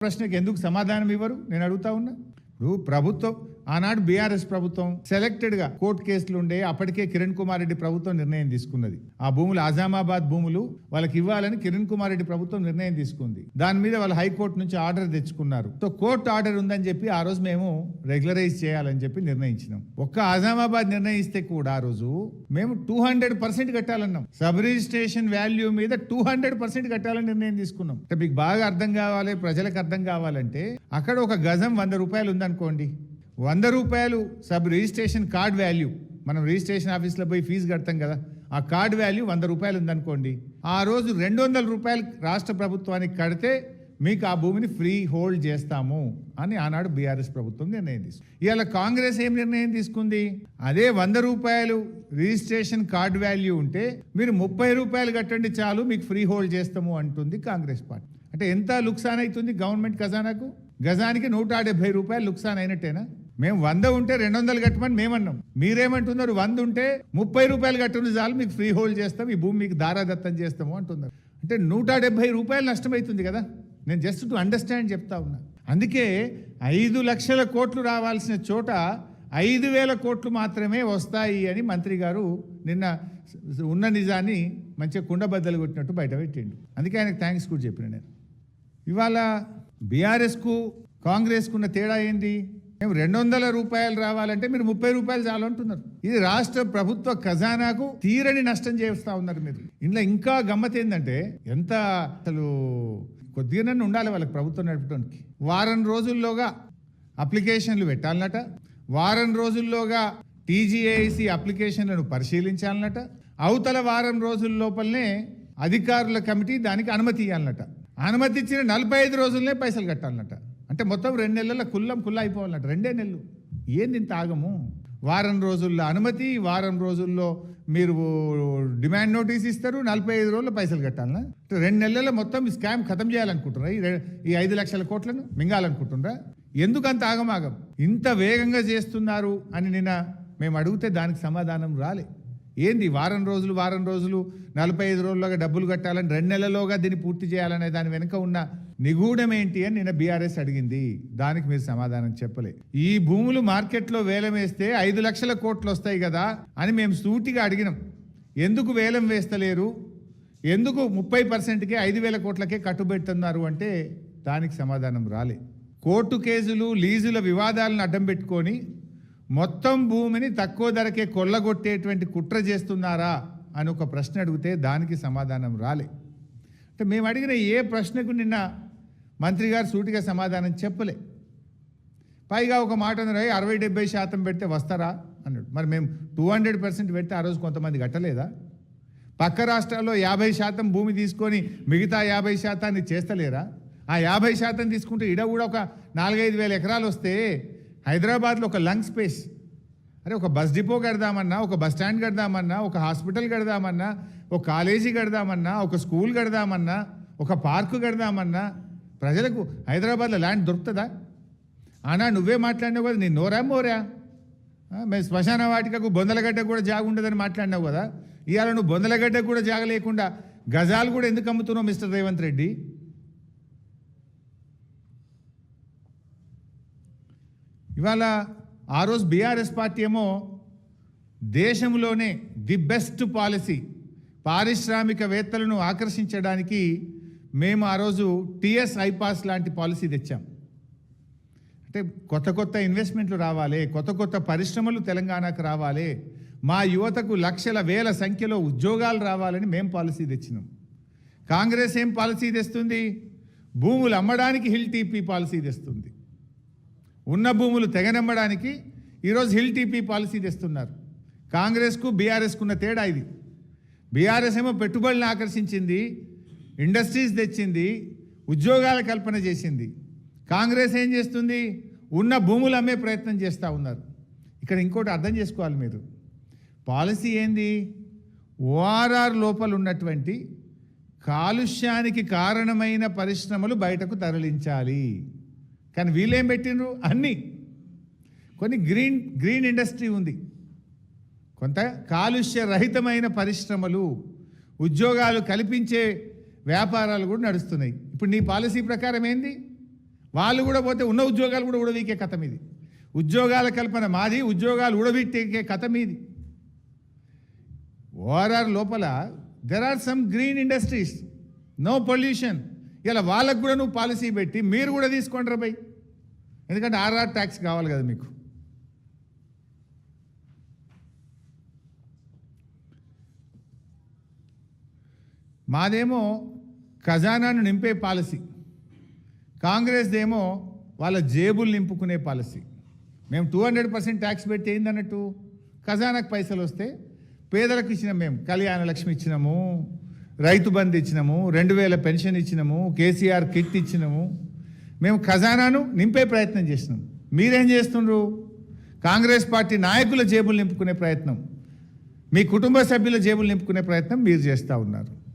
ప్రశ్నకి ఎందుకు సమాధానం ఇవ్వరు నేను అడుగుతా ఉన్నా. ఇప్పుడు ప్రభుత్వం ఆనాడు బీఆర్ఎస్ ప్రభుత్వం సెలెక్టెడ్ గా కోర్టు కేసులు ఉండే అప్పటికే కిరణ్ కుమార్ రెడ్డి ప్రభుత్వం నిర్ణయం తీసుకున్నది. ఆ భూములు ఆజామాబాద్ భూములు వాళ్ళకి ఇవ్వాలని కిరణ్ కుమార్ రెడ్డి ప్రభుత్వం నిర్ణయం తీసుకుంది. దాని మీద వాళ్ళు హైకోర్టు నుంచి ఆర్డర్ తెచ్చుకున్నారు. సో కోర్టు ఆర్డర్ ఉందని చెప్పి ఆ రోజు మేము రెగ్యులరైజ్ చేయాలని చెప్పి నిర్ణయించినాం. ఒక్క ఆజామాబాద్ నిర్ణయిస్తే కూడా ఆ రోజు మేము 200% కట్టాలన్నాం. సబ్ రిజిస్ట్రేషన్ వాల్యూ మీద 200% కట్టాలని నిర్ణయం తీసుకున్నాం. అంటే మీకు బాగా అర్థం కావాలి, ప్రజలకు అర్థం కావాలంటే అక్కడ ఒక గజం 100 రూపాయలు ఉందనుకోండి, 100 రూపాయలు సబ్ రిజిస్ట్రేషన్ కార్డ్ వాల్యూ, మనం రిజిస్ట్రేషన్ ఆఫీస్లో పోయి ఫీజు కడతాం కదా, ఆ కార్డ్ వాల్యూ 100 రూపాయలు ఉందనుకోండి, ఆ రోజు 200 రూపాయలు రాష్ట్ర ప్రభుత్వానికి కడితే మీకు ఆ భూమిని ఫ్రీ హోల్డ్ చేస్తాము అని ఆనాడు బీఆర్ఎస్ ప్రభుత్వం నిర్ణయం తీసుకుంది. ఇవాళ కాంగ్రెస్ ఏం నిర్ణయం తీసుకుంది? అదే 100 రూపాయలు రిజిస్ట్రేషన్ కార్డ్ వాల్యూ ఉంటే మీరు 30 రూపాయలు కట్టండి చాలు మీకు ఫ్రీ హోల్డ్ చేస్తాము అంటుంది కాంగ్రెస్ పార్టీ. అంటే ఎంత లుక్సాన్ అవుతుంది గవర్నమెంట్ ఖజానాకు? గజానికి 170 రూపాయలు లుక్సాన్ అయినట్టేనా? మేము 100 ఉంటే 200 కట్టమని మేమన్నాం. మీరేమంటున్నారు? 100 ఉంటే 30 రూపాయలు కట్టండి చాలు మీకు ఫ్రీ హోల్డ్ చేస్తాం, ఈ భూమి మీకు దారాదత్తం చేస్తాము అంటున్నారు. అంటే 170 రూపాయలు నష్టమవుతుంది కదా. నేను జస్ట్ టు అండర్స్టాండ్ చెప్తా ఉన్నా. అందుకే 5 లక్షల కోట్లు రావాల్సిన చోట 5,000 కోట్లు మాత్రమే వస్తాయి అని మంత్రి గారు నిన్న ఉన్న నిజాన్ని మంచిగా కుండబద్దలు కొట్టినట్టు బయట పెట్టిండు. అందుకే ఆయనకు థ్యాంక్స్ కూడా చెప్పిన నేను. ఇవాళ బీఆర్ఎస్కు కాంగ్రెస్కు ఉన్న తేడా ఏంటి? మేము 200 రూపాయలు రావాలంటే మీరు 30 రూపాయలు చాలు అంటున్నారు. ఇది రాష్ట్ర ప్రభుత్వ ఖజానాకు తీరని నష్టం చేస్తా ఉన్నారు మీరు. ఇంట్లో ఇంకా గమ్మత్ ఏంటంటే, ఎంత అసలు కొద్దిగానే ఉండాలి వాళ్ళకి ప్రభుత్వం నడపడానికి. వారం రోజుల్లోగా అప్లికేషన్లు పెట్టాలన్నట, వారం రోజుల్లోగా టీజీఐసి అప్లికేషన్లను పరిశీలించాలన్నట, అవతల వారం రోజుల లోపలనే అధికారుల కమిటీ దానికి అనుమతి ఇవ్వాలన్నట, అనుమతి ఇచ్చిన 45 రోజులనే పైసలు కట్టాలన్నట. అంటే మొత్తం 2 నెలల కుల్లా అయిపోవాలన్నట. 2 నెలలు ఏంది ఇంత ఆగము? వారం రోజుల్లో అనుమతి, వారం రోజుల్లో మీరు డిమాండ్ నోటీస్ ఇస్తారు, 45 రోజుల్లో పైసలు కట్టాలన్నా? 2 నెలల్లో మొత్తం ఈ స్కామ్ ఖతం చేయాలనుకుంటున్నారా? ఈ 5 లక్షల కోట్లను మింగాలనుకుంటున్నారా? ఎందుకు అంత ఆగమాగం? ఇంత వేగంగా చేస్తున్నారు అని నిన్న మేము అడిగితే దానికి సమాధానం రాలే. ఏంది వారం రోజులు 45 రోజుల్లోగా డబ్బులు కట్టాలని, 2 నెలల్లోగా దీన్ని పూర్తి చేయాలనే దాని వెనుక ఉన్న నిగూఢం ఏంటి అని నిన్న బీఆర్ఎస్ అడిగింది. దానికి మీరు సమాధానం చెప్పలే. ఈ భూములు మార్కెట్లో వేలం వేస్తే 5 లక్షల కోట్లు వస్తాయి కదా అని మేము సూటిగా అడిగినాం. ఎందుకు వేలం వేస్తలేరు? ఎందుకు 30%కే 5,000 కోట్లకే కట్టుబెడుతున్నారు అంటే దానికి సమాధానం రాలే. కోర్టు కేసులు, లీజుల వివాదాలను అడ్డం పెట్టుకొని మొత్తం భూమిని తక్కువ ధరకే కొల్లగొట్టేటువంటి కుట్ర చేస్తున్నారా అని ఒక ప్రశ్న అడిగితే దానికి సమాధానం రాలే. అంటే మేము అడిగిన ఏ ప్రశ్నకు నిన్న మంత్రి గారు సూటిగా సమాధానం చెప్పలే. పైగా ఒక మాట అన్నారు, 60-70% పెడితే వస్తారా అన్నాడు. మరి మేము 200% పెడితే ఆ రోజు కొంతమంది కట్టలేదా? పక్క రాష్ట్రాల్లో 50% భూమి తీసుకొని మిగతా 50% చేస్తలేరా? ఆ 50% తీసుకుంటే ఇడ కూడా ఒక 4-5 వేల ఎకరాలు వస్తే హైదరాబాద్లో ఒక లంగ్ స్పేస్, అరే ఒక బస్ డిపో కడదామన్నా, ఒక బస్ స్టాండ్ కడదామన్నా, ఒక హాస్పిటల్ కడదామన్నా, ఒక కాలేజీ కడదామన్నా, ఒక స్కూల్ కడదామన్నా, ఒక పార్కు కడదామన్నా ప్రజలకు హైదరాబాద్లో ల్యాండ్ దొరుకుతుందా? ఆనా నువ్వే మాట్లాడినావు కదా, నీ నోరా మోరా? మేము శ్మశాన వాటికకు బొందలగడ్డకు కూడా జాగ ఉండదని మాట్లాడినావు కదా. ఇవాళ నువ్వు బొందలగడ్డకు కూడా జాగ లేకుండా గజాలు కూడా ఎందుకు అమ్ముతున్నావు మిస్టర్ రేవంత్ రెడ్డి? ఇవాళ ఆ రోజు బీఆర్ఎస్ పార్టీ ఏమో దేశంలోనే ది బెస్ట్ పాలసీ, పారిశ్రామికవేత్తలను ఆకర్షించడానికి మేము ఆ రోజు టీఎస్ ఐపాస్ లాంటి పాలసీ తెచ్చాం. అంటే కొత్త ఇన్వెస్ట్మెంట్లు రావాలి, కొత్త పరిశ్రమలు తెలంగాణకు రావాలి, మా యువతకు లక్షల వేల సంఖ్యలో ఉద్యోగాలు రావాలని మేము పాలసీ తెచ్చినాం. కాంగ్రెస్ ఏం పాలసీ తెస్తుంది? భూములు అమ్మడానికి హిల్ టీపీ పాలసీ తెస్తుంది. ఉన్న భూములు తెగనమ్మడానికి ఈరోజు హిల్ టీపీ పాలసీ తెస్తున్నారు. కాంగ్రెస్కు బీఆర్ఎస్కు ఉన్న తేడా ఇది. బీఆర్ఎస్ ఏమో పెట్టుబడులను ఆకర్షించింది, ఇండస్ట్రీస్ తెచ్చింది, ఉద్యోగాల కల్పన చేసింది. కాంగ్రెస్ ఏం చేస్తుంది? ఉన్న భూములు అమ్మే ప్రయత్నం చేస్తూ ఉన్నారు. ఇక్కడ ఇంకోటి అర్థం చేసుకోవాలి మీరు. పాలసీ ఏంది? ఓఆర్ఆర్ లోపల ఉన్నటువంటి కాలుష్యానికి కారణమైన పరిశ్రమలు బయటకు తరలించాలి. కానీ వీళ్ళేం పెట్టిండ్రు? అన్నీ కొన్ని గ్రీన్ ఇండస్ట్రీ ఉంది, కొంత కాలుష్య రహితమైన పరిశ్రమలు, ఉద్యోగాలు కల్పించే వ్యాపారాలు కూడా నడుస్తున్నాయి. ఇప్పుడు నీ పాలసీ ప్రకారం ఏంది? వాళ్ళు కూడా పోతే ఉన్న ఉద్యోగాలు కూడా ఉడవీకే కథం ఇది. ఉద్యోగాల కల్పన మాది, ఉద్యోగాలు ఉడబెట్టే కథం ఇది. ఓఆర్ఆర్ లోపల there are some green industries, no pollution. ఇలా వాళ్ళకు కూడా నువ్వు పాలసీ పెట్టి మీరు కూడా తీసుకోండి రా బై, ఎందుకంటే ఆర్ఆర్ ట్యాక్స్ కావాలి కదా మీకు. మాదేమో ఖజానాను నింపే పాలసీ, కాంగ్రెస్దేమో వాళ్ళ జేబులు నింపుకునే పాలసీ. మేము 200% ట్యాక్స్ పెట్టి ఏందన్నట్టు ఖజానాకు పైసలు వస్తే పేదలకు ఇచ్చినాం. మేము కళ్యాణ లక్ష్మి ఇచ్చినాము, రైతు బంధు ఇచ్చినాము, 2000 పెన్షన్ ఇచ్చినాము, కేసీఆర్ కిట్ ఇచ్చినాము. మేము ఖజానాను నింపే ప్రయత్నం చేసినాం. మీరేం చేస్తుండ్రు? కాంగ్రెస్ పార్టీ నాయకుల జేబులు నింపుకునే ప్రయత్నం, మీ కుటుంబ సభ్యుల జేబులు నింపుకునే ప్రయత్నం మీరు చేస్తూ ఉన్నారు.